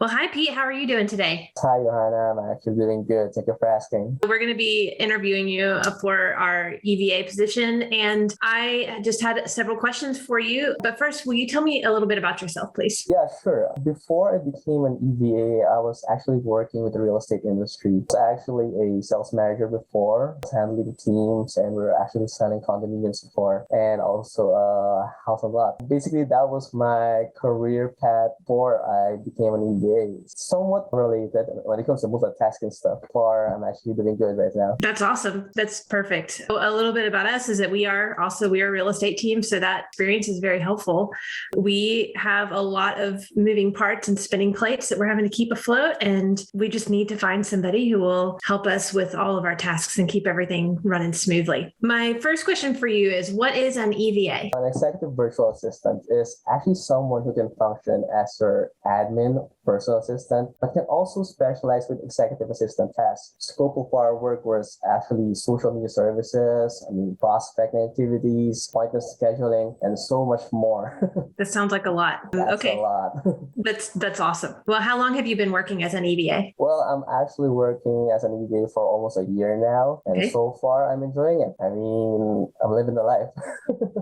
Well, hi, Pete. How are you doing today? Hi, Johanna. I'm actually doing good. Thank you for asking. We're going to be interviewing you for our EVA position, and I just had several questions for you. But first, will you tell me a little bit about yourself, please? Yeah, sure. Before I became an EVA, I was actually working with the real estate industry. I was actually a sales manager before, handling teams, and we were actually selling condominiums before, and also a house and lot. Basically, that was my career path before I became an EVA. Somewhat related when it comes to multitasking stuff. Far, I'm actually doing good right now. That's awesome. That's perfect. A little bit about us is that we are a real estate team, so that experience is very helpful. We have a lot of moving parts and spinning plates that we're having to keep afloat, and we just need to find somebody who will help us with all of our tasks and keep everything running smoothly. My first question for you is, what is an EVA? An executive virtual assistant is actually someone who can function as your admin, personal assistant, but can also specialize with executive assistant tasks. Scope of our work was actually social media services, prospecting activities, appointment scheduling, and so much more. That sounds like a lot. That's Okay. a lot. That's awesome. Well, how long have you been working as an EVA? Well, I'm actually working as an EVA for almost a year now, and so far I'm enjoying it. I'm living the life.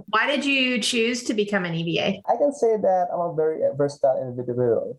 Why did you choose to become an EVA? I can say that I'm a very versatile individual.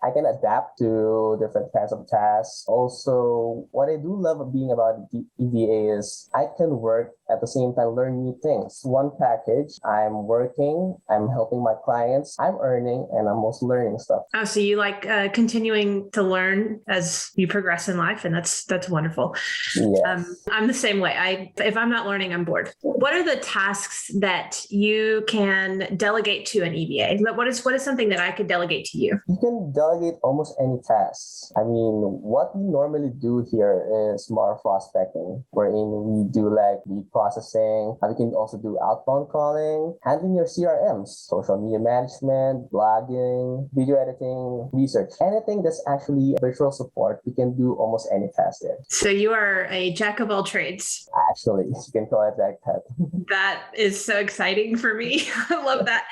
I can adapt to different kinds of tasks. Also, what I do love being about EVA is I can work at the same time learn new things. One package, I'm working, I'm helping my clients, I'm earning, and I'm also learning stuff. Oh, so you like continuing to learn as you progress in life, and that's wonderful. Yes. I'm the same way. If I'm not learning, I'm bored. What are the tasks that you can delegate to an EVA? What is something that I could delegate to you? You can delegate almost any tasks. What we normally do here is more prospecting, wherein we do like lead processing. We can also do outbound calling, handling your CRMs, social media management, blogging, video editing, research. Anything that's actually virtual support, we can do almost any task there. So you are a jack of all trades. Actually, you can call it like that. That is so exciting for me. I love that.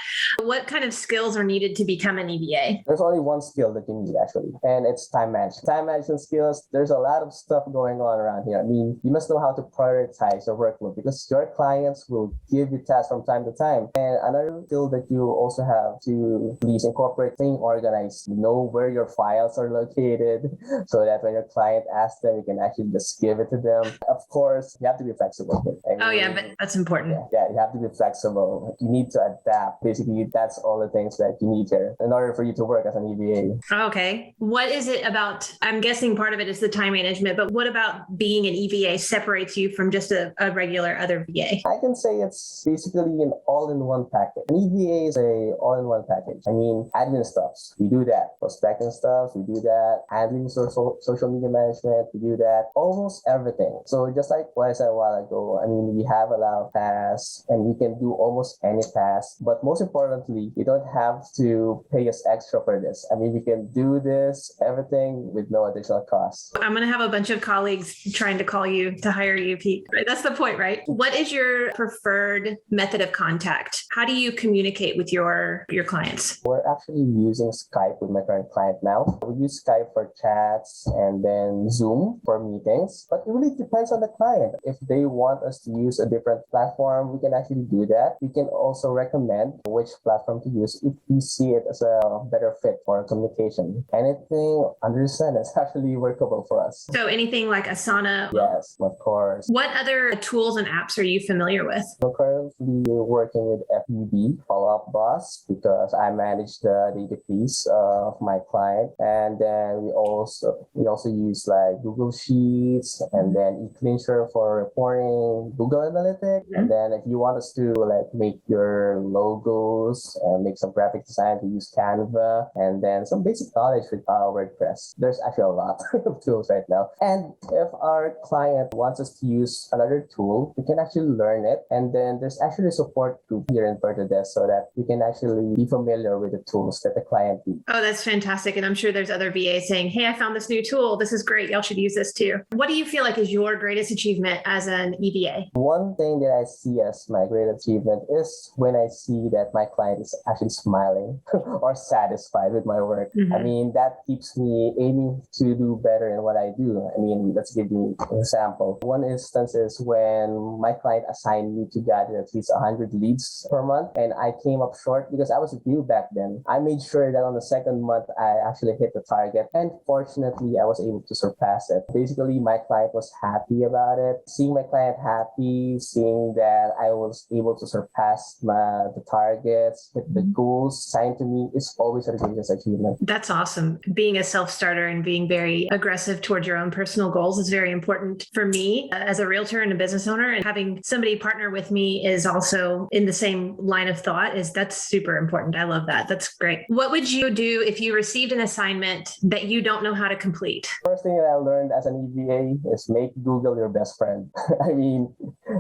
What kind of skills are needed to become an EVA? There's only one skill that you need actually, and it's time management. Time management skills, there's a lot of stuff going on around here. You must know how to prioritize your workload because your clients will give you tasks from time to time. And another skill that you also have to please incorporate staying organized. Know where your files are located so that when your client asks them, you can actually just give it to them. Of course, you have to be flexible. But that's important. Yeah, you have to be flexible. You need to adapt. Basically, that's all the things that you need here in order for you to work as an EVA. Okay. What is it about? I'm guessing part of it is the time management, but what about being an EVA separates you from just a regular other VA? I can say it's basically an all-in-one package. An EVA is a all-in-one package. Admin stuff, we do that. Prospecting stuff, we do that. Handling social media management, we do that. Almost everything. So just like what I said a while ago, we have a lot of tasks and we can do almost any task. But most importantly, you don't have to pay us extra for this. We can do this, everything with no additional cost. I'm going to have a bunch of colleagues trying to call you to hire you, Pete. Right? That's the point, right? What is your preferred method of contact? How do you communicate with your clients? We're actually using Skype with my current client now. We use Skype for chats and then Zoom for meetings. But it really depends on the client. If they want us to use a different platform, we can actually do that. We can also recommend which platform to use if we see it as a better fit for communication. Anything under the sun is actually workable for us. So anything like Asana? Yes, of course. What other tools and apps are you familiar with? I'm currently working with FUB, Follow-Up Boss, because I manage the database of my client. And then we also use like Google Sheets and then eCleanser for reporting, Google Analytics. And then if you want us to like make your logos and make some graphic design, we use Canva. And and then some basic knowledge with WordPress. There's actually a lot of tools right now. And if our client wants us to use another tool, we can actually learn it. And then there's actually a support group here in Virtudesk so that we can actually be familiar with the tools that the client needs. Oh, that's fantastic. And I'm sure there's other VAs saying, hey, I found this new tool. This is great. Y'all should use this too. What do you feel like is your greatest achievement as an EVA? One thing that I see as my greatest achievement is when I see that my client is actually smiling or satisfied with my work. Mm-hmm. I mean, that keeps me aiming to do better in what I do. I mean, let's give me an example. One instance is when my client assigned me to gather at least 100 leads per month, and I came up short because I was new back then. I made sure that on the second month, I actually hit the target, and fortunately, I was able to surpass it. Basically, my client was happy about it. Seeing my client happy, seeing that I was able to surpass the targets, hit the goals assigned to me is always a greatest achievement. That's awesome. Being a self-starter and being very aggressive towards your own personal goals is very important for me as a realtor and a business owner. And having somebody partner with me is also in the same line of thought. That's super important. I love that. That's great. What would you do if you received an assignment that you don't know how to complete? First thing that I learned as an EVA is make Google your best friend. I mean,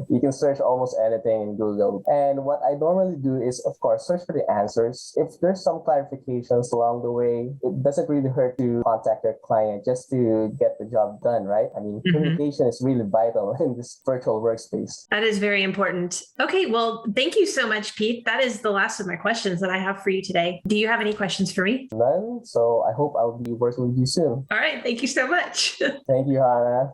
you can search almost anything in Google. And what I normally do is, of course, search for the answers. If there's some clarifications along the way, it doesn't really hurt to contact your client just to get the job done, right? I mean, communication is really vital in this virtual workspace. That is very important. Okay, well, thank you so much, Pete. That is the last of my questions that I have for you today. Do you have any questions for me? None. So I hope I'll be working with you soon. All right. Thank you so much. Thank you, Hannah.